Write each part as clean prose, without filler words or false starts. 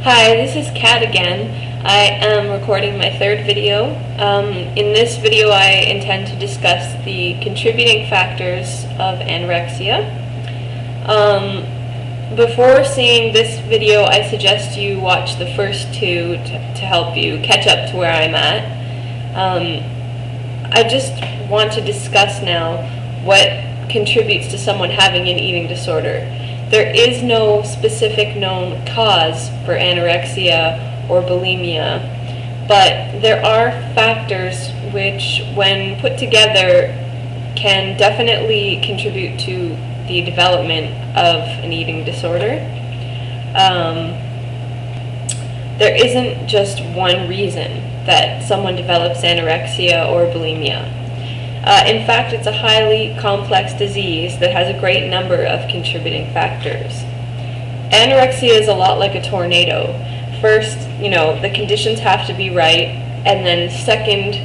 Hi, this is Kat again. I am recording my third video. In this video I intend to discuss the contributing factors of anorexia. Before seeing this video, I suggest you watch the first two to help you catch up to where I'm at. I just want to discuss now what contributes to someone having an eating disorder. There is no specific known cause for anorexia or bulimia, but there are factors which, when put together, can definitely contribute to the development of an eating disorder. There isn't just one reason that someone develops anorexia or bulimia. In fact, it's a highly complex disease that has a great number of contributing factors. Anorexia is a lot like a tornado. First, the conditions have to be right, and then second,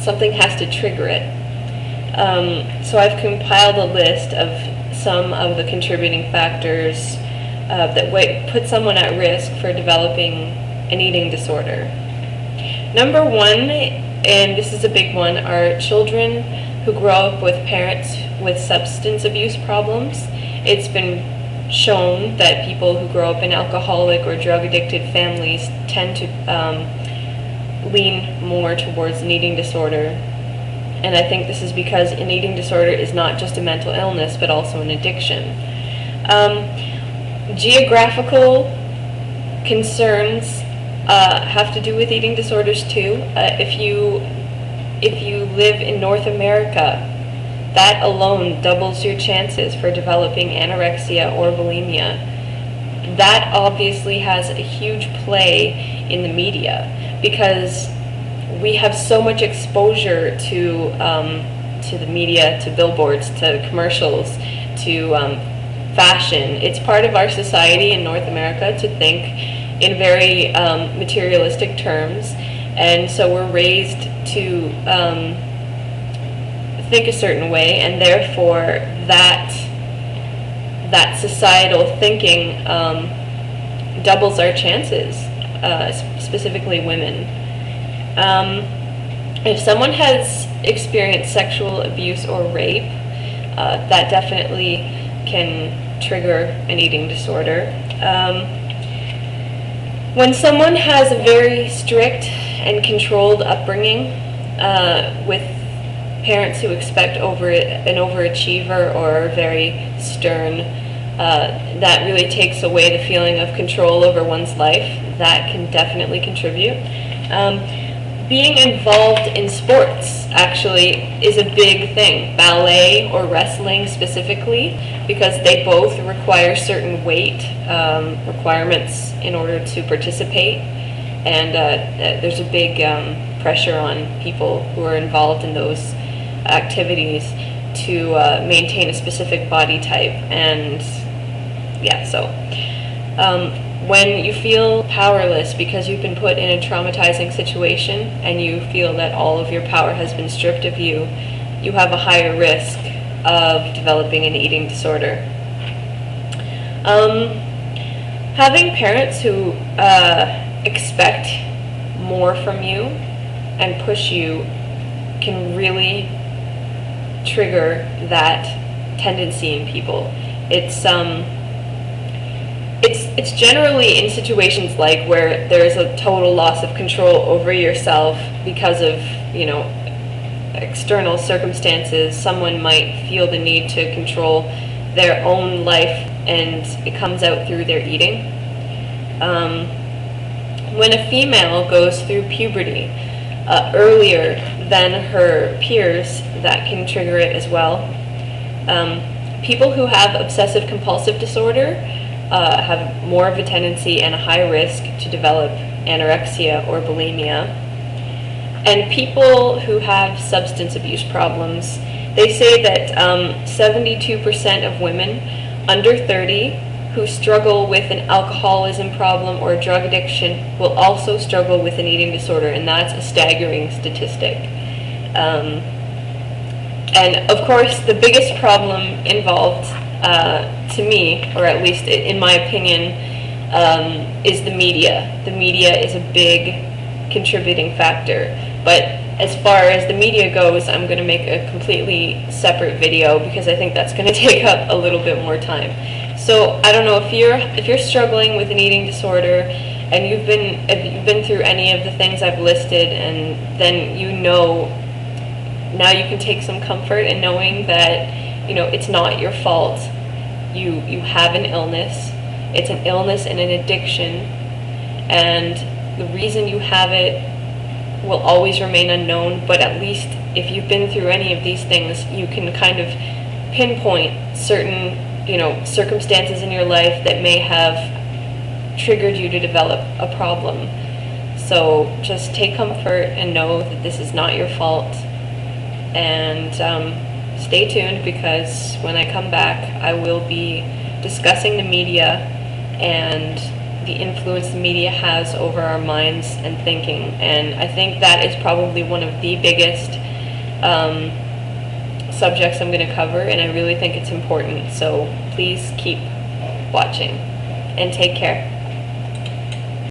something has to trigger it. So I've compiled a list of some of the contributing factors that put someone at risk for developing an eating disorder. Number one, and this is a big one, are children who grow up with parents with substance abuse problems. It's been shown that people who grow up in alcoholic or drug-addicted families tend to lean more towards an eating disorder. And I think this is because an eating disorder is not just a mental illness, but also an addiction. Geographical concerns have to do with eating disorders too. If you live in North America, that alone doubles your chances for developing anorexia or bulimia. That obviously has a huge play in the media because we have so much exposure to the media, to billboards, to commercials, to fashion. It's part of our society in North America to think in very materialistic terms, and so we're raised to think a certain way, and therefore that societal thinking doubles our chances, specifically women. If someone has experienced sexual abuse or rape, that definitely can trigger an eating disorder. When someone has a very strict and controlled upbringing with parents who expect an overachiever or very stern, that really takes away the feeling of control over one's life. That can definitely contribute. Being involved in sports actually is a big thing. Ballet or wrestling specifically, because they both require certain weight requirements in order to participate, and there's a big pressure on people who are involved in those activities to maintain a specific body type. And yeah, so when you feel powerless because you've been put in a traumatizing situation and you feel that all of your power has been stripped of you, you have a higher risk of developing an eating disorder. Having parents who expect more from you and push you can really trigger that tendency in people. It's generally in situations like where there is a total loss of control over yourself because of, external circumstances. Someone might feel the need to control their own life, and it comes out through their eating. When a female goes through puberty earlier than her peers, that can trigger it as well. People who have obsessive compulsive disorder have more of a tendency and a high risk to develop anorexia or bulimia. And people who have substance abuse problems, they say that 72% of women under 30 who struggle with an alcoholism problem or drug addiction will also struggle with an eating disorder, and that's a staggering statistic. And of course, the biggest problem involved, to me, or at least in my opinion, is the media. The media is a big contributing factor. But as far as the media goes, I'm going to make a completely separate video because I think that's going to take up a little bit more time. So I don't know if you're struggling with an eating disorder and if you've been through any of the things I've listed, and then now you can take some comfort in knowing that it's not your fault. You have an illness. It's an illness and an addiction, and the reason you have it will always remain unknown, but at least if you've been through any of these things, you can kind of pinpoint certain, circumstances in your life that may have triggered you to develop a problem. So just take comfort and know that this is not your fault, and stay tuned, because when I come back, I will be discussing the media and the influence the media has over our minds and thinking. And I think that is probably one of the biggest subjects I'm going to cover, and I really think it's important. So please keep watching and take care.